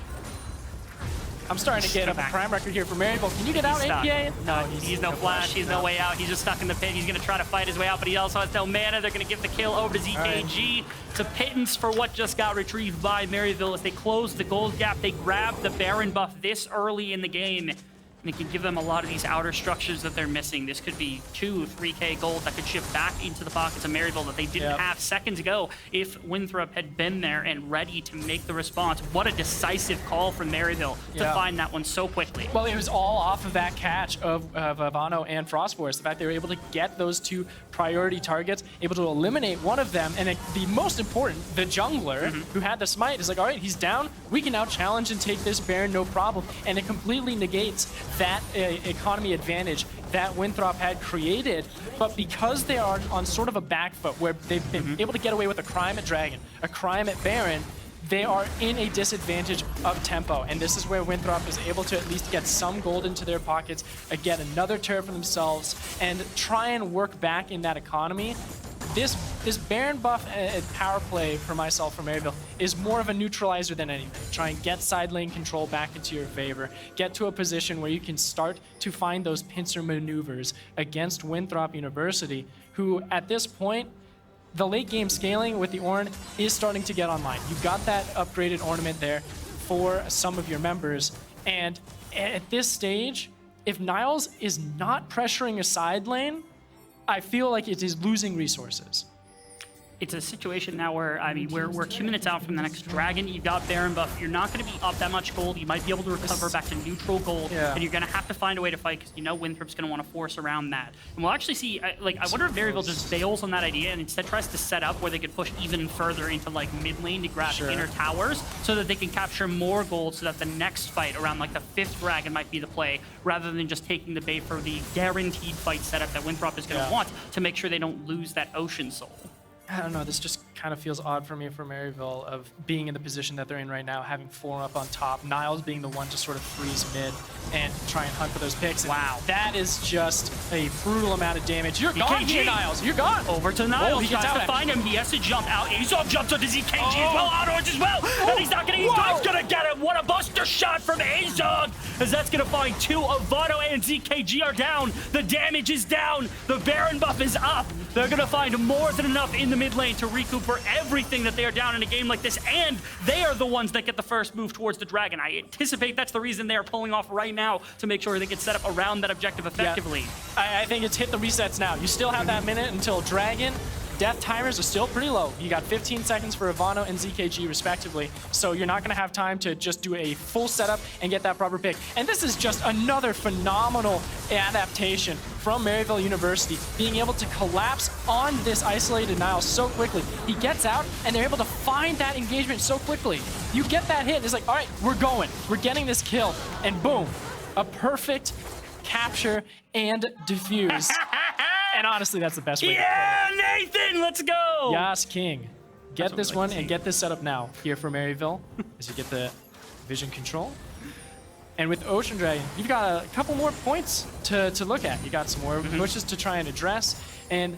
I'm starting to get up a prime record here for Maryville. Can you get out, APA? No, he's no flash. He's no way out. He's just stuck in the pit. He's going to try to fight his way out, but he also has no mana. They're going to give the kill over to ZKG. It's a pittance for what just got retrieved by Maryville as they close the gold gap. They grab the Baron buff this early in the game. And it can give them a lot of these outer structures that they're missing. This could be 2, 3K gold that could shift back into the pockets of Maryville that they didn't have seconds ago if Winthrop had been there and ready to make the response. What a decisive call from Maryville to find that one so quickly. Well, it was all off of that catch of Vano and Frost Force. The fact they were able to get those 2 priority targets, able to eliminate one of them, and the most important, the jungler, who had the smite, is like, all right, he's down. We can now challenge and take this Baron, no problem. And it completely negates that economy advantage that Winthrop had created, but because they are on sort of a back foot where they've been able to get away with a crime at Dragon, a crime at Baron, they are in a disadvantage of tempo, and this is where Winthrop is able to at least get some gold into their pockets, get another turret for themselves, and try and work back in that economy. This Baron buff power play for myself from Maryville is more of a neutralizer than anything. Try and get side lane control back into your favor. Get to a position where you can start to find those pincer maneuvers against Winthrop University, who at this point, the late game scaling with the Ornn is starting to get online. You've got that upgraded ornament there for some of your members. And at this stage, if Niles is not pressuring a side lane, I feel like it is losing resources. It's a situation now where, I mean, we're 2 minutes out from the next dragon. You've got Baron buff. You're not going to be up that much gold. You might be able to recover back to neutral gold, and you're going to have to find a way to fight because you know Winthrop's going to want to force around that. And we'll actually see, I wonder if Maryville just bails on that idea and instead tries to set up where they could push even further into like mid lane to grab inner towers so that they can capture more gold so that the next fight around like the 5th dragon might be the play rather than just taking the bait for the guaranteed fight setup that Winthrop is going to want to make sure they don't lose that Ocean Soul. I don't know, this just kind of feels odd for me for Maryville of being in the position that they're in right now, having 4 up on top, Niles being the one to sort of freeze mid and try and hunt for those picks. And wow. That is just a brutal amount of damage. You're gone here, Niles. You're gone. Over to Niles. He tries to find him. He has to jump out. Azov jumps onto ZKG as well. Orange as well. And he's not going to. He's going to get him. What a buster shot from Azov. As that's going to find 2 of Vano and ZKG are down. The damage is down. The Baron buff is up. They're going to find more than enough in the mid lane to recoup for everything that they are down in a game like this, and they are the ones that get the first move towards the dragon. I anticipate that's the reason they are pulling off right now to make sure they get set up around that objective effectively. I think it's hit the resets now. You still have that minute until dragon. Death timers are still pretty low. You got 15 seconds for Ivano and ZKG respectively, so you're not going to have time to just do a full setup and get that proper pick. And this is just another phenomenal adaptation from Maryville University, being able to collapse on this isolated Niles so quickly. He gets out, and they're able to find that engagement so quickly. You get that hit, it's like, all right, we're going. We're getting this kill, and boom, a perfect capture and defuse. And honestly, that's the best way to play it. Nathan, let's go! Yas King. Get this one and get this set up now here for Maryville as you get the vision control. And with Ocean Dragon, you've got a couple more points to look at. You got some more pushes to try and address. And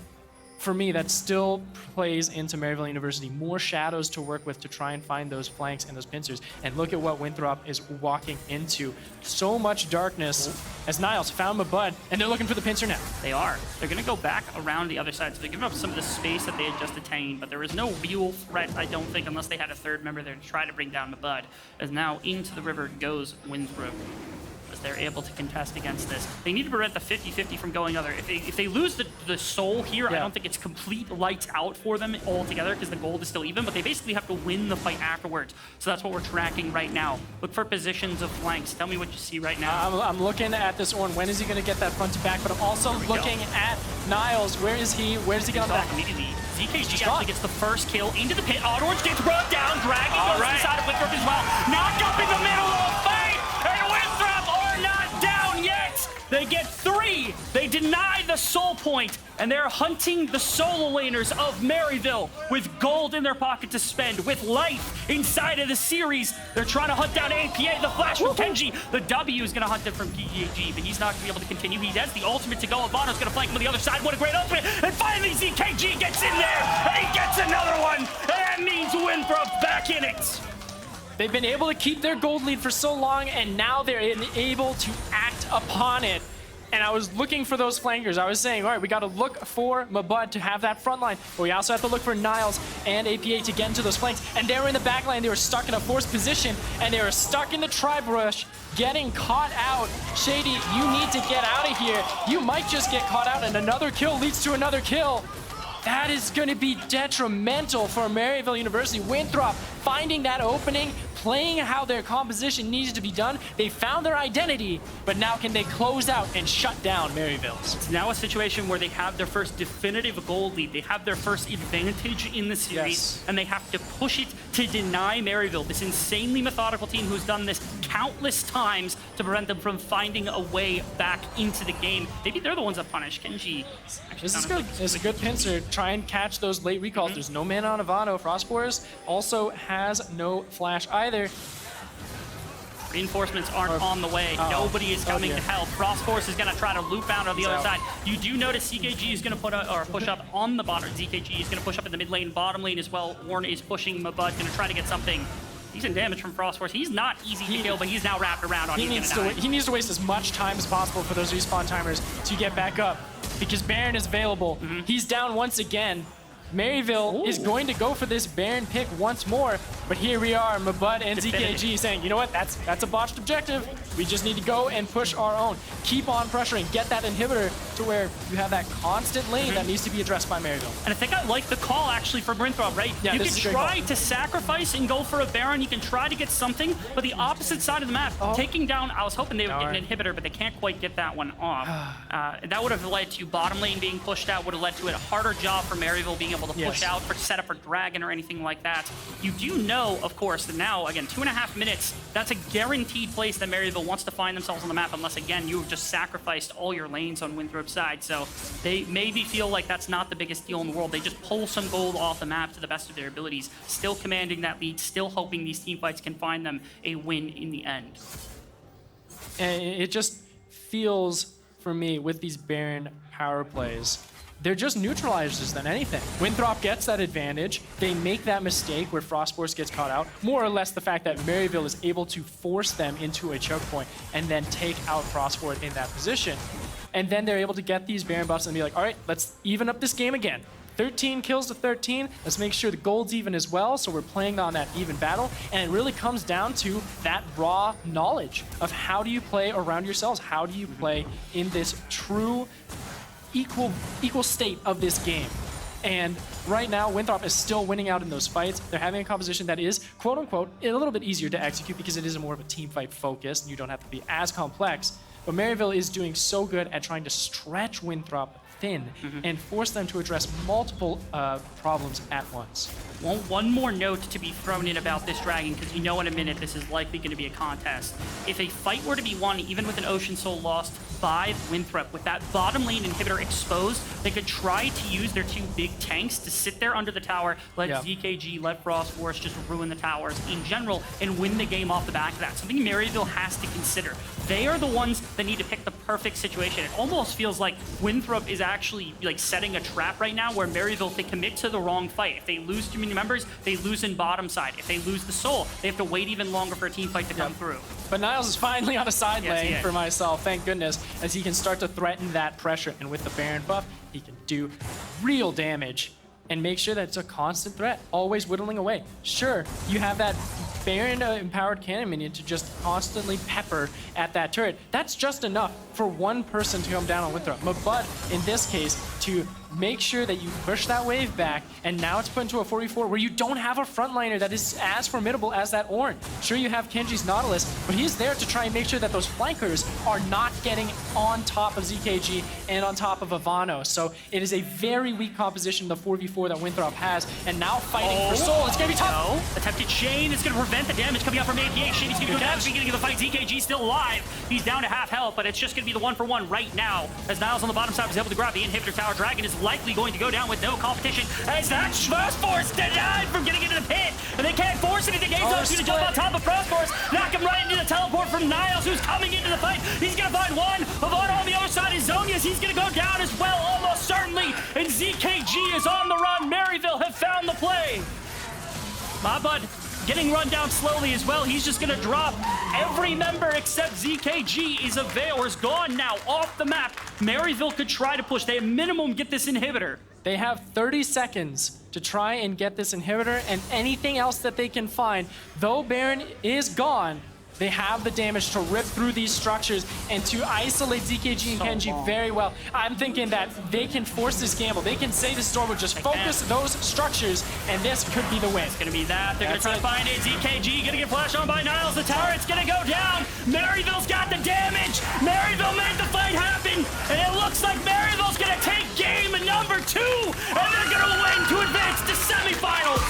for me, that still plays into Maryville University. More shadows to work with to try and find those flanks and those pincers. And look at what Winthrop is walking into. So much darkness as Niles found Mabud, and they're looking for the pincer now. They are. They're going to go back around the other side. So they're giving up some of the space that they had just attained, but there is no real threat, I don't think, unless they had a third member there to try to bring down Mabud. As now into the river goes Winthrop. As they're able to contest against this. They need to prevent the 50-50 from going other. If they lose the soul here, I don't think it's complete lights out for them altogether because the gold is still even, but they basically have to win the fight afterwards. So that's what we're tracking right now. Look for positions of flanks. Tell me what you see right now. I'm looking at this one. When is he going to get that front to back? But I'm also looking at Niles. Where is he? Where does he get on back? Immediately. ZKG actually gets the first kill into the pit. Orange gets brought down. Dragon goes to the side of Winthrop as well. Knocked up in the middle of the fight. And Winthrop are not down yet. They get 3. They deny the soul point, and they're hunting the solo laners of Maryville with gold in their pocket to spend, with life inside of the series. They're trying to hunt down APA, the flash from Kenji. The W is going to hunt him from PGAG, but he's not going to be able to continue. He has the ultimate to go. Ivano's going to flank him on the other side. What a great opening. And finally, ZKG gets in there, and he gets another one. And that means Winthrop back in it. They've been able to keep their gold lead for so long, and now they're able to act upon it. And I was looking for those flankers. I was saying, all right, we got to look for Mabud to have that front line, but we also have to look for Niles and APA to get into those flanks. And they were in the back line. They were stuck in a forced position, and they were stuck in the tribe rush, getting caught out. Shady, you need to get out of here. You might just get caught out, and another kill leads to another kill. That is going to be detrimental for Maryville University. Winthrop finding that opening, playing how their composition needs to be done. They found their identity, but now can they close out and shut down Maryville's? It's now a situation where they have their first definitive gold lead. They have their first advantage in the series, and they have to push it to deny Maryville, this insanely methodical team who's done this countless times to prevent them from finding a way back into the game. Maybe they're the ones that punish Kenji. This is good. It's a good pincer. Try and catch those late recalls. There's no mana on Ivano. Frostbore's also has no flash either. Reinforcements aren't on the way. Nobody is coming to help. Frostforce is going to try to loop out on the other side. You do notice CKG is going to push up on the bottom. ZKG is going to push up in the mid lane, bottom lane as well. Warren is pushing Mabud, going to try to get something. Decent damage from Frostforce. He's not easy to kill, but he's now wrapped around on him. He needs to waste as much time as possible for those respawn timers to get back up, because Baron is available. He's down once again. Maryville is going to go for this Baron pick once more, but here we are, Mabud and ZKG saying, you know what, that's a botched objective. We just need to go and push our own. Keep on pressuring, get that inhibitor to where you have that constant lane that needs to be addressed by Maryville. And I think I like the call actually for Winthrop, right? Yeah, you can try to sacrifice and go for a Baron. You can try to get something, but the opposite side of the map, taking down, I was hoping they would get an inhibitor, but they can't quite get that one off. That would have led to bottom lane being pushed out, would have led to a harder job for Maryville being able to push out for set up for Dragon or anything like that. You do know, of course, that now, again, 2.5 minutes, that's a guaranteed place that Maryville wants to find themselves on the map, unless, again, you have just sacrificed all your lanes on Winthrop's side. So they maybe feel like that's not the biggest deal in the world. They just pull some gold off the map to the best of their abilities, still commanding that lead, still hoping these teamfights can find them a win in the end. And it just feels, for me, with these Baron power plays, they're just neutralizers than anything. Winthrop gets that advantage. They make that mistake where Frostforce gets caught out. More or less the fact that Maryville is able to force them into a choke point and then take out Frostforce in that position. And then they're able to get these Baron buffs and be like, all right, let's even up this game again. 13 kills to 13. Let's make sure the gold's even as well. So we're playing on that even battle. And it really comes down to that raw knowledge of how do you play around yourselves? How do you play in this true equal state of this game? And right now, Winthrop is still winning out in those fights. They're having a composition that is, quote unquote, a little bit easier to execute because it is more of a team fight focus and you don't have to be as complex. But Maryville is doing so good at trying to stretch Winthrop thin and force them to address multiple problems at once. One more note to be thrown in about this Dragon, because you know in a minute this is likely going to be a contest. If a fight were to be won, even with an Ocean Soul lost by Winthrop, with that bottom lane inhibitor exposed, they could try to use their two big tanks to sit there under the tower, let ZKG, let Frostforce just ruin the towers in general, and win the game off the back of that. Something Maryville has to consider. They are the ones that need to pick the perfect situation. It almost feels like Winthrop is actually like setting a trap right now where Maryville, if they commit to the wrong fight, if they lose too many members, they lose in bottom side. If they lose the soul, they have to wait even longer for a team fight to come through. But Niles is finally on a side lane for myself, thank goodness, as he can start to threaten that pressure. And with the Baron buff, he can do real damage and make sure that it's a constant threat, always whittling away. Sure, you have that Baron empowered cannon minion to just constantly pepper at that turret. That's just enough for one person to come down on Winthrop. But in this case, to make sure that you push that wave back, and now it's put into a 4v4 where you don't have a frontliner that is as formidable as that Ornn. Sure, you have Kenji's Nautilus, but he's there to try and make sure that those flankers are not getting on top of ZKG and on top of Ivano. So it is a very weak composition, the 4v4 that Winthrop has, and now fighting for soul. It's gonna be tough. Attempted Shane is gonna prevent the damage coming out from APA. Shane's gonna go down at the beginning of the fight. ZKG still alive. He's down to half health, but it's just gonna be the 1-for-1 right now. As Niles on the bottom side was able to grab the inhibitor tower, Dragon is likely going to go down with no competition. As that Frostforce denied from getting into the pit, and they can't force anything. Gamezone's gonna jump on top of Frostforce, knock him right into the teleport from Niles, who's coming into the fight. He's gonna find one. Ivano on the other side is Zonius. He's gonna go down as well, almost certainly. And ZKG is on the run. Maryville have found the play. Mabud getting run down slowly as well. He's just gonna drop. Every member except ZKG is gone now off the map. Maryville could try to push. They at minimum get this inhibitor. They have 30 seconds to try and get this inhibitor and anything else that they can find. Though Baron is gone, they have the damage to rip through these structures and to isolate ZKG and Kenji very well. I'm thinking that they can force this gamble. They can say the storm would just focus those structures, and this could be the win. It's gonna be that. They're gonna try to find it. ZKG gonna get flashed on by Niles. The tower, it's gonna go down. Maryville's got the damage. Maryville made the fight happen, and it looks like Maryville's gonna take game number 2, and they're gonna win to advance to semifinals.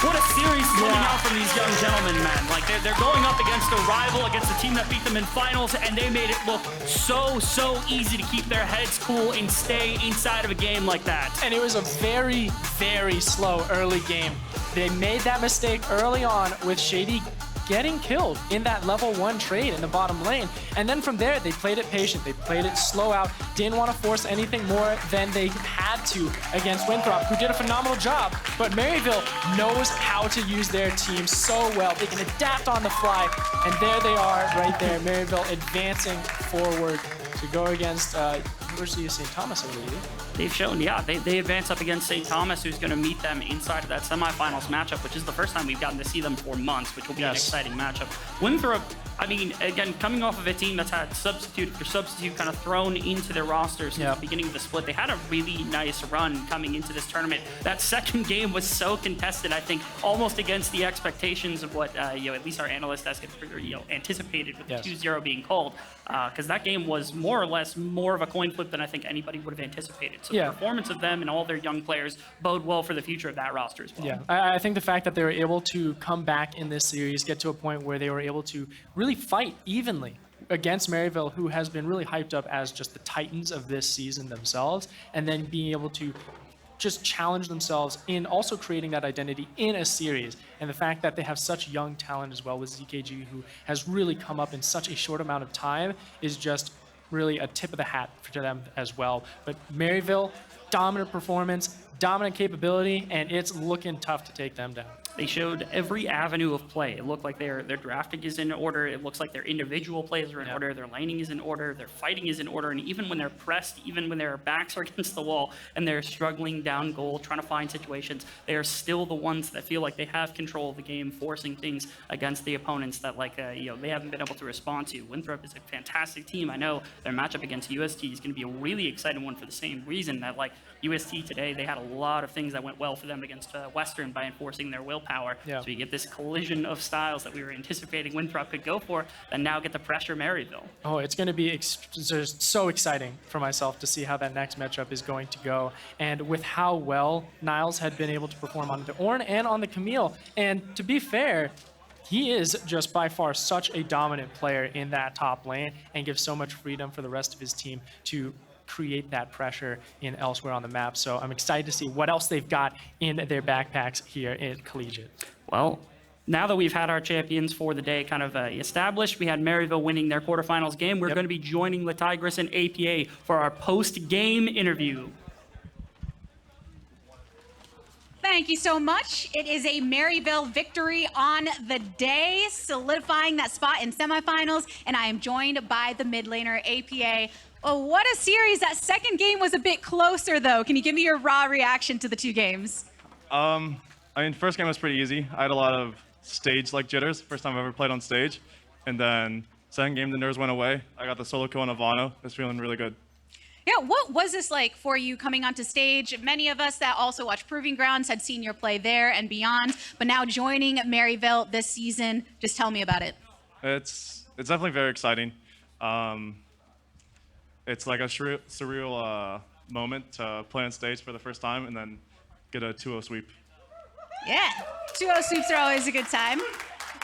What a series coming out from these young gentlemen, man. Like, they're going up against a rival, against a team that beat them in finals, and they made it look so easy to keep their heads cool and stay inside of a game like that. And it was a very, very slow early game. They made that mistake early on with Shady getting killed in that level 1 trade in the bottom lane. And then from there, they played it patient. They played it slow out, didn't want to force anything more than they had to against Winthrop, who did a phenomenal job. But Maryville knows how to use their team so well. They can adapt on the fly. And there they are right there, Maryville advancing forward to to go against University of St. Thomas, I believe. They've shown, yeah, they advance up against St. Thomas, who's going to meet them inside of that semifinals matchup, which is the first time we've gotten to see them for months, which will be an exciting matchup. Winthrop, I mean, again, coming off of a team that's had substitute after substitute kind of thrown into their roster since the beginning of the split, they had a really nice run coming into this tournament. That second game was so contested, I think, almost against the expectations of what, at least our analyst has anticipated with the 2-0 being called, because that game was more or less more of a coin flip than I think anybody would have anticipated. So the performance of them and all their young players bode well for the future of that roster as well. Yeah, I think the fact that they were able to come back in this series, get to a point where they were able to really fight evenly against Maryville, who has been really hyped up as just the titans of this season themselves, and then being able to just challenge themselves in also creating that identity in a series. And the fact that they have such young talent as well with ZKG, who has really come up in such a short amount of time, is just really a tip of the hat to them as well. But Maryville, dominant performance, dominant capability, and it's looking tough to take them down. They showed every avenue of play. It looked like their drafting is in order. It looks like their individual plays are in order. Their laning is in order. Their fighting is in order. And even when they're pressed, even when their backs are against the wall and they're struggling down goal, trying to find situations, they are still the ones that feel like they have control of the game, forcing things against the opponents that they haven't been able to respond to. Winthrop is a fantastic team. I know their matchup against UST is going to be a really exciting one for the same reason that UST today, they had a lot of things that went well for them against Western by enforcing their willpower. So you get this collision of styles that we were anticipating Winthrop could go for, and now get the pressure Maryville. Oh, it's going to be just so exciting for myself to see how that next matchup is going to go. And with how well Niles had been able to perform on the Ornn and on the Camille. And to be fair, he is just by far such a dominant player in that top lane and gives so much freedom for the rest of his team to create that pressure in elsewhere on the map. So I'm excited to see what else they've got in their backpacks here at Collegiate. Well, now that we've had our champions for the day kind of established, we had Maryville winning their quarterfinals game. We're going to be joining the Tigris and APA for our post-game interview. Thank you so much. It is a Maryville victory on the day, solidifying that spot in semifinals, and I am joined by the mid laner, APA. Oh, what a series. That second game was a bit closer, though. Can you give me your raw reaction to the two games? I mean, first game was pretty easy. I had a lot of stage-like jitters, first time I've ever played on stage. And then second game, the nerves went away. I got the solo kill on Ivano. It's feeling really good. Yeah, what was this like for you coming onto stage? Many of us that also watch Proving Grounds had seen your play there and beyond, but now joining Maryville this season, just tell me about it. It's definitely very exciting. It's like a surreal moment to play on stage for the first time and then get a 2-0 sweep. Yeah, 2-0 sweeps are always a good time.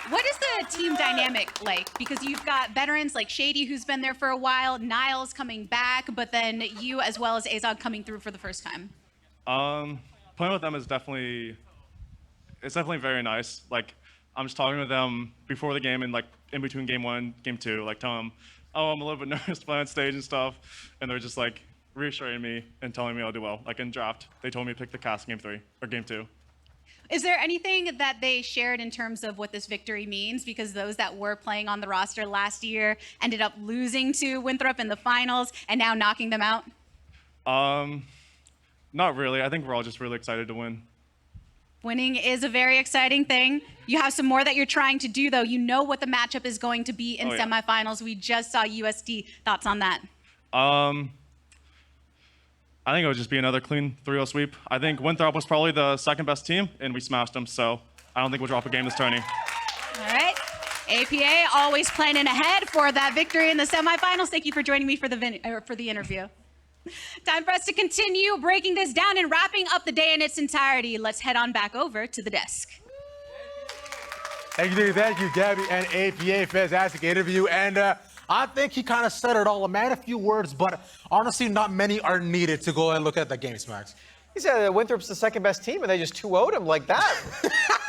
What is the team dynamic like? Because you've got veterans like Shady, who's been there for a while, Niles coming back, but then you as well as Azog coming through for the first time. Playing with them is definitely very nice. Like, I'm just talking with them before the game and like in between game 1, game 2, like telling them, oh, I'm a little bit nervous to play on stage and stuff. And they're just like reassuring me and telling me I'll do well. Like in draft, they told me to pick the cast game 3 or game 2. Is there anything that they shared in terms of what this victory means? Because those that were playing on the roster last year ended up losing to Winthrop in the finals and now knocking them out? Not really. I think we're all just really excited to win. Winning is a very exciting thing. You have some more that you're trying to do, though. You know what the matchup is going to be in semifinals. We just saw USD. Thoughts on that? I think it would just be another clean 3-0 sweep. I think Winthrop was probably the second best team, and we smashed them, so I don't think we'll drop a game this tourney. All right. APA always planning ahead for that victory in the semifinals. Thank you for joining me for the interview. Time for us to continue breaking this down and wrapping up the day in its entirety. Let's head on back over to the desk. Thank you, Gabby and APA. Fantastic interview. And I think he kind of said it all. A man, a few words, but honestly, not many are needed to go and look at the games, Max. He said that Winthrop's the second best team, and they just 2-0'd him like that.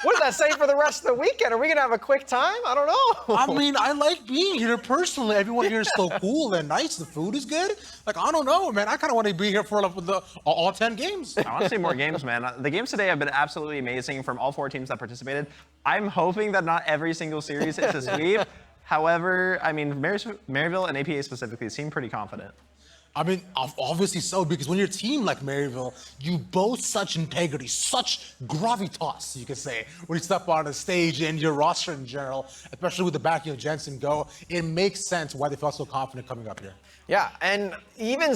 What does that say for the rest of the weekend? Are we going to have a quick time? I don't know. I mean, I like being here personally. Everyone here is so cool and nice. The food is good. Like, I don't know, man. I kind of want to be here for all 10 games. I want to see more games, man. The games today have been absolutely amazing from all 4 teams that participated. I'm hoping that not every single series is a sweep. However, I mean, Maryville and APA specifically seem pretty confident. I mean, obviously so, because when you're a team like Maryville, you boast such integrity, such gravitas, you could say, when you step on the stage and your roster in general, especially with the backing of Jensen Go, it makes sense why they felt so confident coming up here. Yeah, and even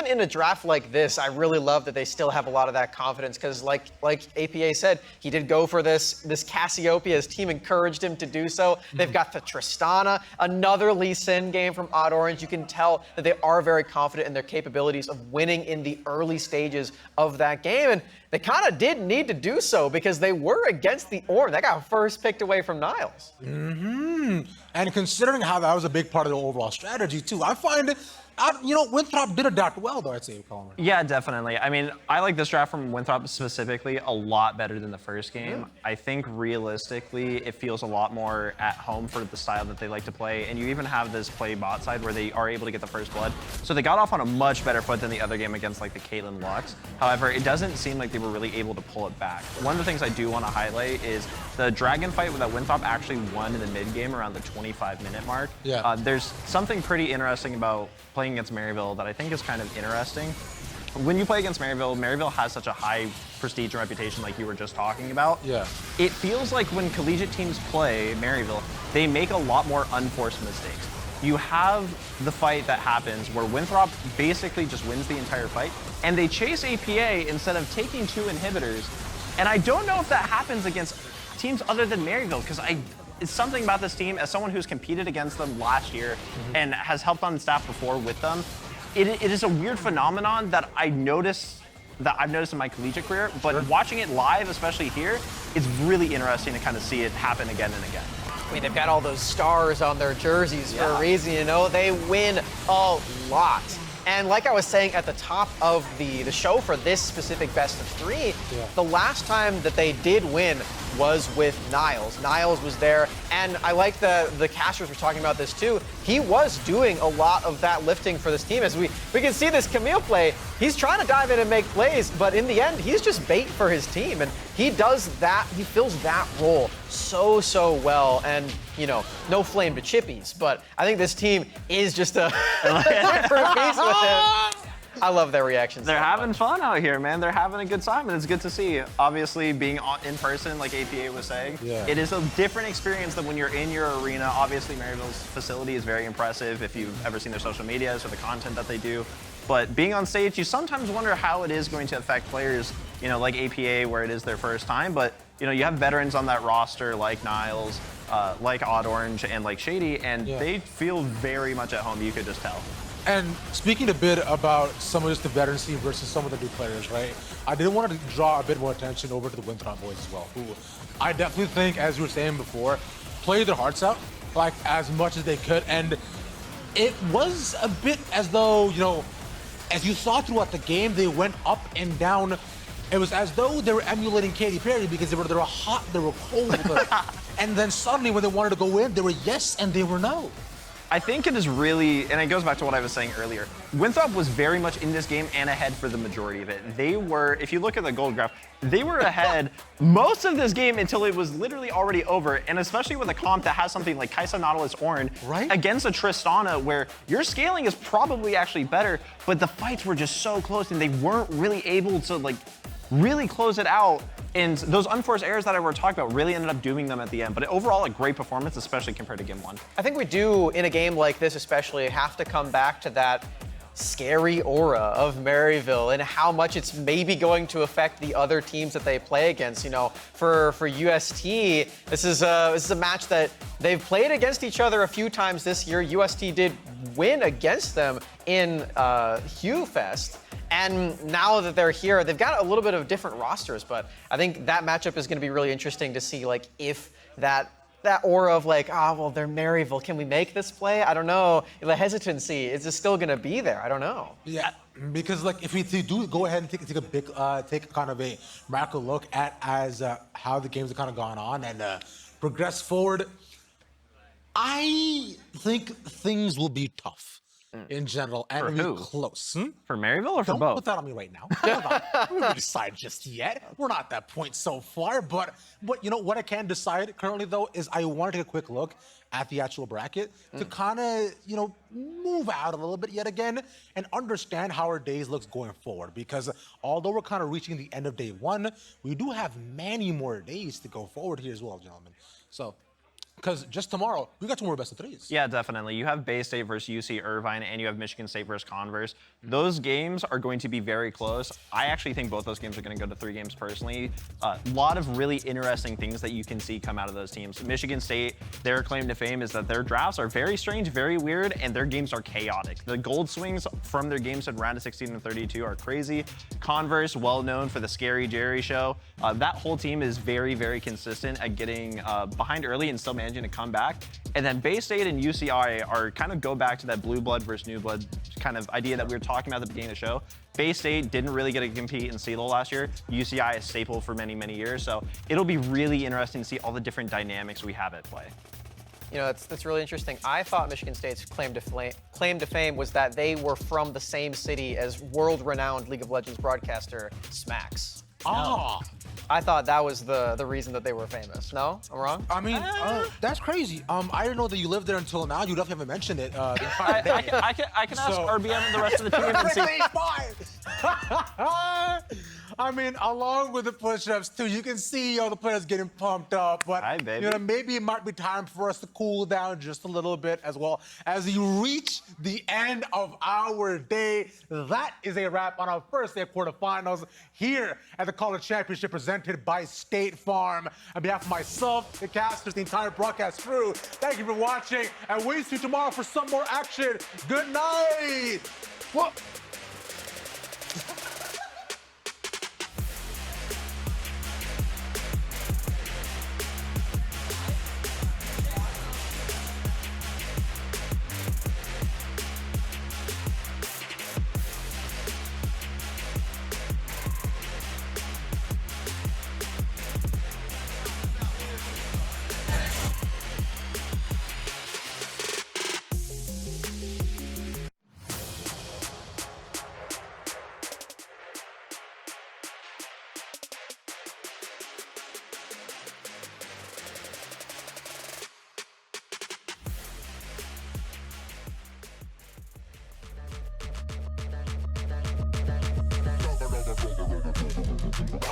in a draft like this, I really love that they still have a lot of that confidence because, like APA said, he did go for this Cassiopeia. His team encouraged him to do so. They've got the Tristana, another Lee Sin game from Odd Orange. You can tell that they are very confident in their capabilities of winning in the early stages of that game, and they kind of did need to do so because they were against the Orange. They got first picked away from Niles. And considering how that was a big part of the overall strategy too, I find it, Winthrop did adapt well though, I'd say, Colin. Yeah, definitely. I mean, I like this draft from Winthrop specifically a lot better than the first game. I think realistically, it feels a lot more at home for the style that they like to play. And you even have this play bot side where they are able to get the first blood. So they got off on a much better foot than the other game against like the Caitlyn Lux. However, it doesn't seem like they were really able to pull it back. One of the things I do want to highlight is the Dragon fight that Winthrop actually won in the mid game around the 25-minute mark. Yeah. There's something pretty interesting about playing against Maryville that I think is kind of interesting. When you play against Maryville, Maryville has such a high prestige and reputation like you were just talking about. Yeah. It feels like when collegiate teams play Maryville, they make a lot more unforced mistakes. You have the fight that happens where Winthrop basically just wins the entire fight, and they chase APA instead of taking 2 inhibitors. And I don't know if that happens against teams other than Maryville, because it's something about this team, as someone who's competed against them last year and has helped on staff before with them, it is a weird phenomenon that I've noticed in my collegiate career, but watching it live, especially here, it's really interesting to kind of see it happen again and again. I mean, they've got all those stars on their jerseys for a reason, They win a lot. And like I was saying at the top of the show for this specific best of 3, the last time that they did win was with Niles. Niles was there, and I like the casters were talking about this too. He was doing a lot of that lifting for this team. As we can see this Camille play, he's trying to dive in and make plays, but in the end, he's just bait for his team, and he does that, he fills that role so well, and no flame to Chippies, but I think this team is just a different piece with him. I love their reactions. They're having fun out here, man. They're having a good time, and it's good to see. Obviously, being in person, like APA was saying, it is a different experience than when you're in your arena. Obviously, Maryville's facility is very impressive if you've ever seen their social medias or the content that they do. But being on stage, you sometimes wonder how it is going to affect players, like APA, where it is their first time. But, you have veterans on that roster like Niles, like Odd Orange, and like Shady, and they feel very much at home, you could just tell. And speaking a bit about some of just the veteran team versus some of the new players, right? I did want to draw a bit more attention over to the Winthrop boys as well, who I definitely think, as you were saying before, played their hearts out, like as much as they could. And it was a bit as though, as you saw throughout the game, they went up and down. It was as though they were emulating Katy Perry because they were hot, they were cold. And then suddenly when they wanted to go in, they were yes and they were no. I think it is really, and it goes back to what I was saying earlier, Winthrop was very much in this game and ahead for the majority of it. They were, if you look at the gold graph, they were ahead most of this game until it was literally already over, and especially with a comp that has something like Kaisa Nautilus Ornn against a Tristana where your scaling is probably actually better, but the fights were just so close and they weren't really able to really close it out. And those unforced errors that I were talking about really ended up dooming them at the end. But overall, a great performance, especially compared to Game 1. I think we do, in a game like this especially, have to come back to that scary aura of Maryville and how much it's maybe going to affect the other teams that they play against. For UST, this is a match that they've played against each other a few times this year. UST did win against them in Hugh Fest. And now that they're here, they've got a little bit of different rosters, but I think that matchup is going to be really interesting to see, if that aura of well, they're Maryville, can we make this play? I don't know. The hesitancy, is it still going to be there? I don't know. Yeah, because if we do go ahead and take kind of a macro look at how the games have kind of gone on and progress forward, I think things will be tough. in general and For it'll who? be close. For Maryville or for Don't both? put that on me right now. Hold on. We haven't decided just yet. We're not at that point so far, but you know what I can decide currently though is I want to take a quick look at the actual bracket to kind of, you know, move out a little bit yet again and understand how our days looks going forward. Because although we're kind of reaching the end of day one, we do have many more days to go forward here as well, gentlemen. So, because just tomorrow, we got 2 more best of 3s. Yeah, definitely. You have Bay State versus UC Irvine, and you have Michigan State versus Converse. Those games are going to be very close. I actually think both those games are going to go to 3 games personally. A lot of really interesting things that you can see come out of those teams. Michigan State, their claim to fame is that their drafts are very strange, very weird, and their games are chaotic. The gold swings from their games in round of 16 and 32 are crazy. Converse, well known for the Scary Jerry show. That whole team is very, very consistent at getting behind early and still managing to come back. And then Bay State and UCI are kind of go back to that blue blood versus new blood kind of idea that we were talking about at the beginning of the show. Bay State didn't really get to compete in CELO last year. UCI is staple for many, many years. So it'll be really interesting to see all the different dynamics we have at play. You know, that's really interesting. I thought Michigan State's claim to fame was that they were from the same city as world-renowned League of Legends broadcaster Smax. Ah. I thought that was the reason that they were famous. No? I'm wrong? I mean, that's crazy. I didn't know that you lived there until now. You definitely haven't mentioned it the entire day. I can ask RBM and the rest of the team and see. I mean, along with the push-ups too, you can see all the players getting pumped up. But Hi, baby. you know, maybe it might be time for us to cool down just a little bit as well as you reach the end of our day. That is a wrap on our first day of quarterfinals here at the College Championship presented by State Farm. On behalf of myself, the casters, the entire broadcast crew, thank you for watching, and we'll see you tomorrow for some more action. Good night. What?